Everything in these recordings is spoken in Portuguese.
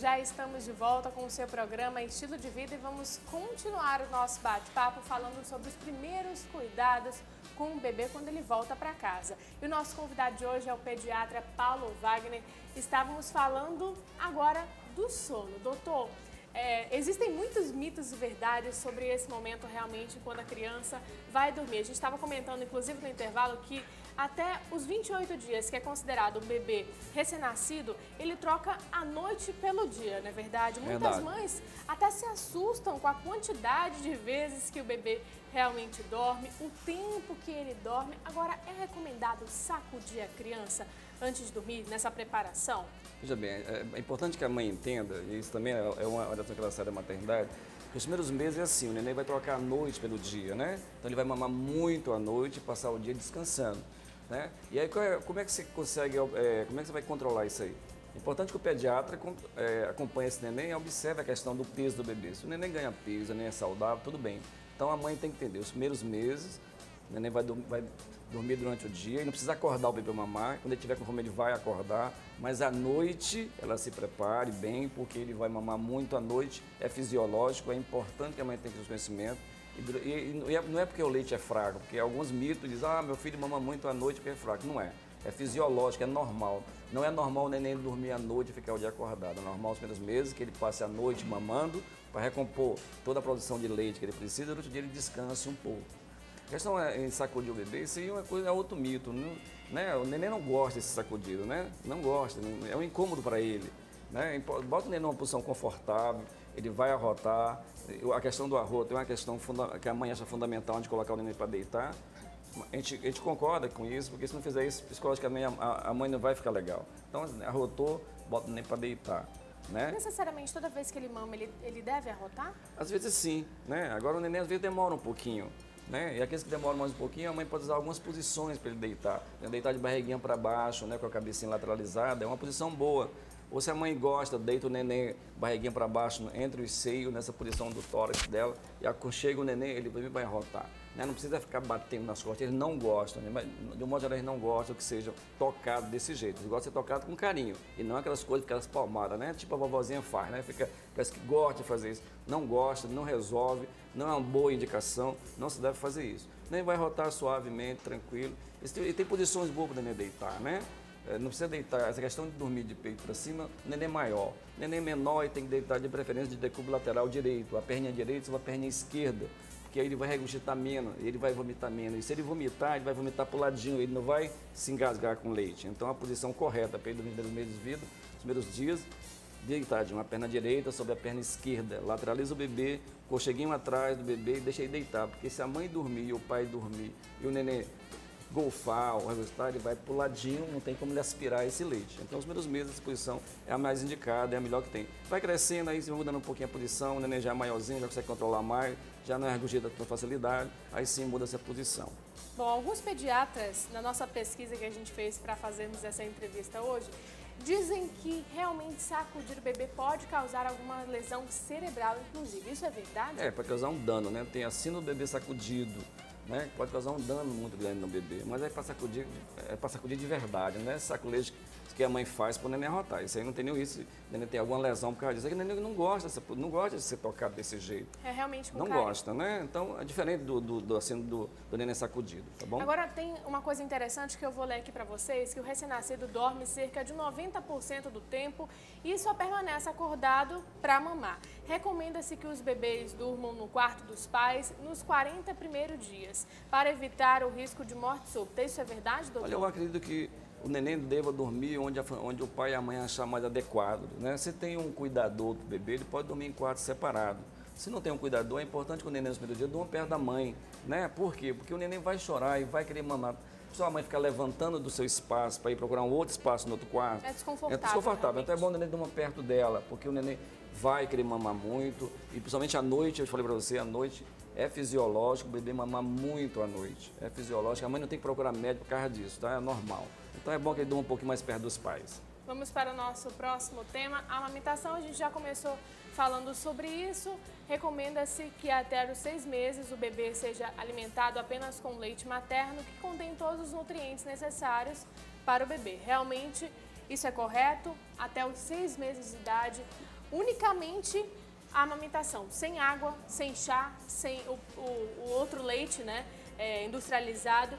já estamos de volta com o seu programa Estilo de Vida e vamos continuar o nosso bate-papo falando sobre os primeiros cuidados com o bebê quando ele volta para casa. E o nosso convidado de hoje é o pediatra Paulo Wagner. Estávamos falando agora do sono. Doutor, existem muitos mitos e verdades sobre esse momento realmente quando a criança vai dormir. A gente estava comentando, inclusive, no intervalo, que até os 28 dias, que é considerado um bebê recém-nascido, ele troca a noite pelo dia, não é verdade? Muitas mães até se assustam com a quantidade de vezes que o bebê realmente dorme, o tempo que ele dorme. Agora, é recomendado sacudir a criança antes de dormir, nessa preparação? Veja bem, é importante que a mãe entenda, e isso também é uma orientação que ela sai da maternidade, que os primeiros meses é assim, o neném vai trocar a noite pelo dia, né? Então ele vai mamar muito à noite e passar o dia descansando, né? E aí como é que você consegue, como é que você vai controlar isso aí? É importante que o pediatra acompanhe esse neném e observe a questão do peso do bebê. Se o neném ganha peso, o neném é saudável, tudo bem. Então a mãe tem que entender, os primeiros meses, o neném vai dormir durante o dia e não precisa acordar o bebê mamar. Quando ele tiver com fome, ele vai acordar. Mas à noite, ela se prepare bem, porque ele vai mamar muito à noite. É fisiológico, é importante que a mãe tenha esse conhecimento. E não é porque o leite é fraco, porque alguns mitos dizem, meu filho mama muito à noite porque é fraco. Não é. É fisiológico, é normal. Não é normal o neném dormir à noite e ficar o dia acordado. É normal os primeiros meses que ele passe a noite mamando para recompor toda a produção de leite que ele precisa. Durante o dia ele descanse um pouco. A questão em sacudir o bebê, isso aí é outro mito, né? O neném não gosta desse sacudido, né? Não gosta, é um incômodo para ele, né? Bota o neném numa posição confortável, ele vai arrotar. A questão do arroto é uma questão que a mãe acha fundamental de colocar o neném para deitar. A gente concorda com isso, porque se não fizer isso, psicologicamente a mãe não vai ficar legal. Então, arrotou, bota o neném para deitar. Né? Necessariamente, toda vez que ele mama, ele deve arrotar? Às vezes sim, né? Agora o neném às vezes demora um pouquinho. Né? E aqueles que demoram mais um pouquinho, a mãe pode usar algumas posições para ele deitar. Deitar de barriguinha para baixo, né? Com a cabecinha lateralizada, é uma posição boa. Ou se a mãe gosta, deita o neném barriguinha para baixo, entre os seios, nessa posição do tórax dela, e aconchega o neném, ele vai arrotar. Né? Não precisa ficar batendo nas costas, eles não gostam, né? De um modo geral, eles não gostam que seja tocado desse jeito. Eles gostam de ser tocado com carinho, e não aquelas coisas, aquelas palmadas, né? Tipo a vovozinha faz, né? Parece que gosta de fazer isso. Não gosta, não resolve, não é uma boa indicação, não se deve fazer isso. Nem vai rotar suavemente, tranquilo. E tem posições boas para o neném deitar, né? Não precisa deitar, essa questão de dormir de peito para cima, neném maior. Neném menor e tem que deitar de preferência de decúbito lateral direito, a perninha direita ou a perninha esquerda, porque aí ele vai regurgitar menos, ele vai vomitar menos. E se ele vomitar, ele vai vomitar para o ladinho, ele não vai se engasgar com leite. Então a posição correta para ele dormir nos meses de vida, nos primeiros dias, deitar de uma perna direita sobre a perna esquerda, lateraliza o bebê, cocheguinho atrás do bebê e deixa ele deitar, porque se a mãe dormir, o pai dormir e o neném golfar ou regurgitar, ele vai pro ladinho, não tem como ele aspirar esse leite. Então, os primeiros meses, essa posição é a mais indicada, é a melhor que tem. Vai crescendo, aí você vai mudando um pouquinho a posição, o neném já é maiorzinho, já consegue controlar mais, já não é regurgita com facilidade, aí sim muda essa posição. Bom, alguns pediatras, na nossa pesquisa que a gente fez para fazermos essa entrevista hoje, dizem que realmente sacudir o bebê pode causar alguma lesão cerebral, inclusive. Isso é verdade? Pode causar um dano, né? Tem a síndrome do bebê sacudido, né? Pode causar um dano muito grande no bebê, mas é para sacudir de verdade, não é saculejo que a mãe faz para o neném arrotar. Isso aí não tem nenhum isso, o neném tem alguma lesão por causa disso. É que o neném não gosta de ser tocado desse jeito. É realmente com não carinho. Gosta, né? Então é diferente do neném sacudido, tá bom? Agora tem uma coisa interessante que eu vou ler aqui para vocês, que o recém-nascido dorme cerca de 90% do tempo e só permanece acordado para mamar. Recomenda-se que os bebês durmam no quarto dos pais nos 40 primeiros dias, para evitar o risco de morte súbita. Isso é verdade, doutor? Olha, eu acredito que o neném deva dormir onde o pai e a mãe achar mais adequado, né? Se tem um cuidador do bebê, ele pode dormir em quarto separado. Se não tem um cuidador, é importante que o neném no primeiro dia durma perto da mãe, né? Por quê? Porque o neném vai chorar e vai querer mamar. Se a mãe ficar levantando do seu espaço para ir procurar um outro espaço no outro quarto, é desconfortável. É desconfortável. Então é bom o neném dormir perto dela, porque o neném vai querer mamar muito, e principalmente à noite, eu falei para você, à noite é fisiológico o bebê mamar muito à noite. É fisiológico, a mãe não tem que procurar médico por causa disso, tá? É normal. Então é bom que ele durma um pouquinho mais perto dos pais. Vamos para o nosso próximo tema, a amamentação. A gente já começou falando sobre isso. Recomenda-se que até os 6 meses o bebê seja alimentado apenas com leite materno, que contém todos os nutrientes necessários para o bebê. Realmente, isso é correto. Até os 6 meses de idade, unicamente a amamentação, sem água, sem chá, sem o outro leite, né, industrializado.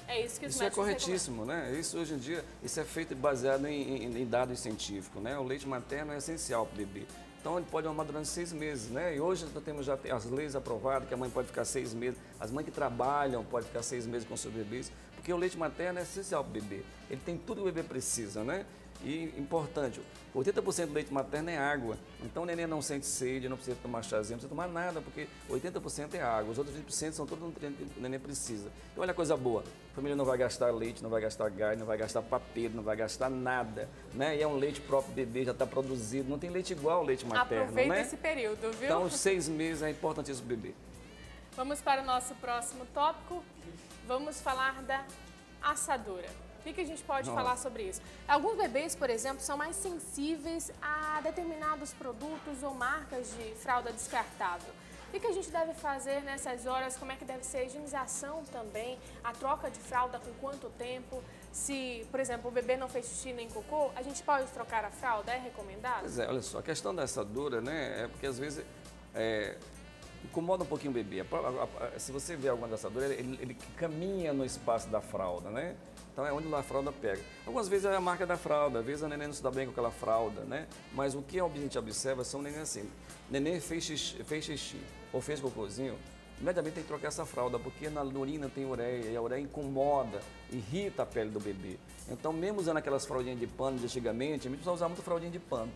É isso que os Isso é médicos corretíssimo, né? Isso hoje em dia, isso é feito baseado em dados científicos, né? O leite materno é essencial para o bebê. Então ele pode mamar durante 6 meses, né? E hoje nós temos já as leis aprovadas que a mãe pode ficar 6 meses, as mães que trabalham podem ficar 6 meses com seus bebês, porque o leite materno é essencial para o bebê. Ele tem tudo que o bebê precisa, né? E importante, 80% do leite materno é água. Então o neném não sente sede, não precisa tomar chazinho, não precisa tomar nada, porque 80% é água. Os outros 20% são todos os nutrientes que o neném precisa. E olha a coisa boa, a família não vai gastar leite, não vai gastar gás, não vai gastar papel, não vai gastar nada, né? E é um leite próprio do bebê, já está produzido, não tem leite igual ao leite materno, Aproveita né? esse período, viu? Então, os 6 meses é importantíssimo para o bebê. Vamos para o nosso próximo tópico. Vamos falar da assadura. O que a gente pode falar sobre isso? Alguns bebês, por exemplo, são mais sensíveis a determinados produtos ou marcas de fralda descartável. O que a gente deve fazer nessas horas? Como é que deve ser a higienização também? A troca de fralda com quanto tempo? Se, por exemplo, o bebê não fez xixi nem cocô, a gente pode trocar a fralda? É recomendado? Pois é, olha só, a questão da assadura, né, é porque às vezes incomoda um pouquinho o bebê. Se você vê alguma assadura, ele caminha no espaço da fralda, né? Então é onde a fralda pega. Algumas vezes é a marca da fralda, às vezes a neném não se dá bem com aquela fralda, né? Mas o que a gente observa são neném assim. Neném fez xixi ou fez cocôzinho, imediatamente tem que trocar essa fralda, porque na urina tem ureia, e a ureia incomoda, irrita a pele do bebê. Então, mesmo usando aquelas fraldinhas de pano de antigamente, a gente precisa usar muito fraldinha de pano.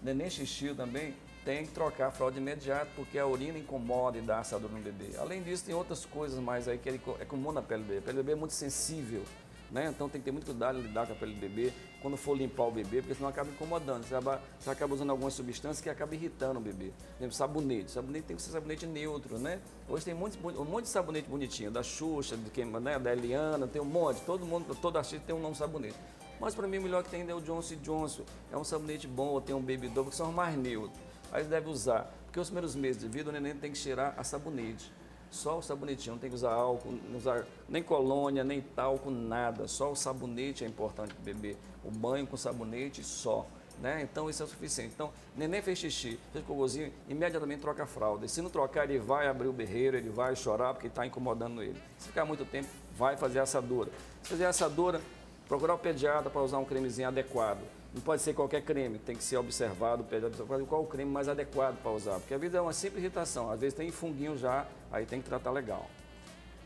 Neném xixi também tem que trocar a fralda de imediato, porque a urina incomoda e dá assadura no bebê. Além disso, tem outras coisas mais aí que é comum na pele do bebê. A pele do bebê é muito sensível, né? Então tem que ter muito cuidado em lidar com a pele do bebê quando for limpar o bebê, porque senão acaba incomodando. Você acaba usando algumas substâncias que acabam irritando o bebê. Por exemplo, sabonete. Sabonete tem que ser sabonete neutro, né? Hoje tem um monte de sabonete bonitinho, da Xuxa, né? Da Eliana, tem um monte. Todo mundo, todo artista tem um nome de sabonete. Mas para mim o melhor que tem é o Johnson & Johnson. É um sabonete bom, ou tem um Baby Dove, que são os mais neutros. Aí você deve usar, porque os primeiros meses de vida o neném tem que cheirar a sabonete. Só o sabonetinho, não tem que usar álcool, não usar nem colônia, nem talco, nada. Só o sabonete é importante para o bebê. O banho com sabonete só, né? Então isso é o suficiente. Então, neném fez xixi, fez cocôzinho, imediatamente troca a fralda. E se não trocar, ele vai abrir o berreiro, ele vai chorar porque está incomodando ele. Se ficar muito tempo, vai fazer assadura. Se fizer assadura, procurar o pediatra para usar um cremezinho adequado. Não pode ser qualquer creme, tem que ser observado, o pediatra qual o creme mais adequado para usar. Porque a vida é uma simples irritação, às vezes tem funguinho já, aí tem que tratar legal.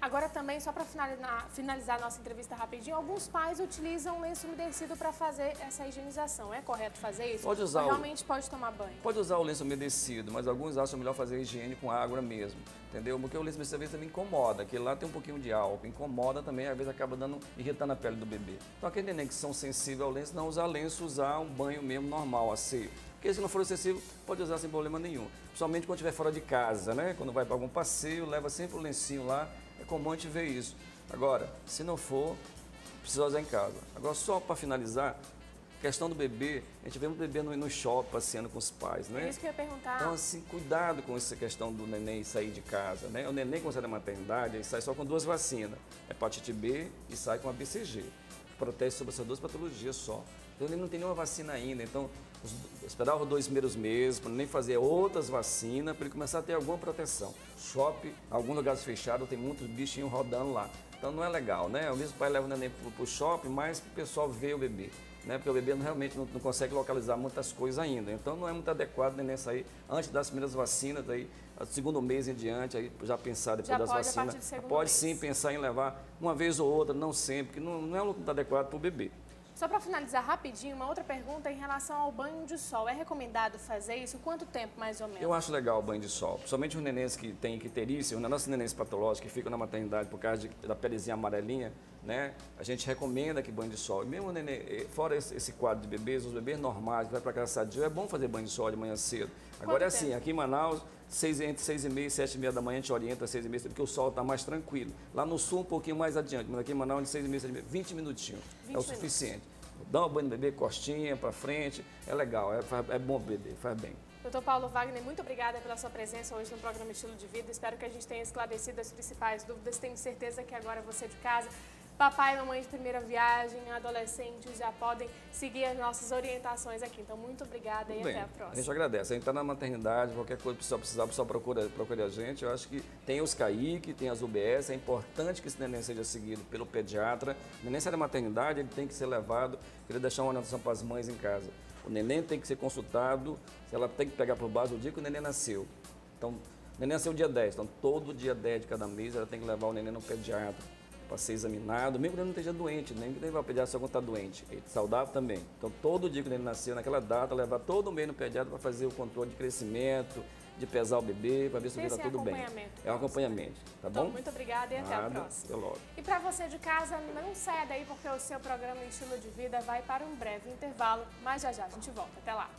Agora também, só para finalizar a nossa entrevista rapidinho, alguns pais utilizam lenço umedecido para fazer essa higienização. É correto fazer isso? Pode usar. Ou realmente pode tomar banho? Pode usar o lenço umedecido, mas alguns acham melhor fazer a higiene com água mesmo, entendeu? Porque o lenço umedecido às vezes também incomoda, aquele lá tem um pouquinho de álcool, incomoda também, às vezes acaba irritando a pele do bebê. Então aquele neném que são sensíveis ao lenço, não usar lenço, usar um banho mesmo normal, a seco. Porque se não for excessivo, pode usar sem problema nenhum. Principalmente quando estiver fora de casa, né? Quando vai para algum passeio, leva sempre o lencinho lá. É comum a gente ver isso. Agora, se não for, precisa usar em casa. Agora, só para finalizar, questão do bebê, a gente vê um bebê no shopping passeando com os pais, né? É isso que eu ia perguntar. Então, assim, cuidado com essa questão do neném sair de casa, né? O neném, quando sai da maternidade, ele sai só com 2 vacinas. Hepatite B e sai com a BCG. Protege sobre essas 2 patologias só. Então, ele não tem nenhuma vacina ainda. Então, esperar os 2 primeiros meses, para nem fazer outras vacinas, para ele começar a ter alguma proteção. Shopping, alguns lugares fechados, tem muitos bichinhos rodando lá. Então não é legal, né? Às vezes o pai leva o neném para o shopping, mas o pessoal vê o bebê, né? Porque o bebê realmente não consegue localizar muitas coisas ainda. Então não é muito adequado o neném sair antes das primeiras vacinas, aí, segundo mês em diante, aí já pensar depois das vacinas. A partir do segundo pode mês. Sim pensar em levar uma vez ou outra, não sempre, porque não é muito adequado para o bebê. Só para finalizar rapidinho, uma outra pergunta em relação ao banho de sol. É recomendado fazer isso? Quanto tempo, mais ou menos? Eu acho legal o banho de sol, principalmente os nenéns que têm icterícia, os nossos nenéns patológicos que ficam na maternidade por causa da pelezinha amarelinha, né? A gente recomenda que banho de sol. E mesmo o neném, fora esse quadro de bebês, os bebês normais, que vai para casa sadia, é bom fazer banho de sol de manhã cedo. Agora é assim, aqui em Manaus, entre 6h30 e 7h30 da manhã, a gente orienta 6h30, porque o sol está mais tranquilo. Lá no sul, um pouquinho mais adiante, mas aqui em Manaus, de 6h30 a 7h30, 20 minutinhos, é o suficiente. Dá um banho no bebê, costinha para frente, é legal, é bom bebê, faz bem. Dr. Paulo Wagner, muito obrigada pela sua presença hoje no programa Estilo de Vida. Espero que a gente tenha esclarecido as principais dúvidas. Tenho certeza que agora você de casa papai e mamãe de primeira viagem, adolescentes já podem seguir as nossas orientações aqui. Então, muito obrigada e até a próxima. A gente agradece. A gente está na maternidade, qualquer coisa que precisar, o pessoal procure a gente. Eu acho que tem os CAIC, tem as UBS, é importante que esse neném seja seguido pelo pediatra. O neném sai da maternidade, ele tem que ser levado, queria deixar uma orientação para as mães em casa. O neném tem que ser consultado, ela tem que pegar por base o dia que o neném nasceu. Então, o neném nasceu dia 10, então todo dia 10 de cada mês ela tem que levar o neném no pediatra para ser examinado, mesmo que ele não esteja doente, nem que ele vá ao pediatra só quando está doente, ele é saudável também. Então, todo dia que ele nasceu, naquela data, levar todo mês no pediatra para fazer o controle de crescimento, de pesar o bebê, para ver se o bebê está tudo bem. É um acompanhamento, tá bom? Então, muito obrigada e até a próxima. Até logo. E para você de casa, não saia daí porque o seu programa Estilo de Vida vai para um breve intervalo, mas já já a gente volta. Até lá.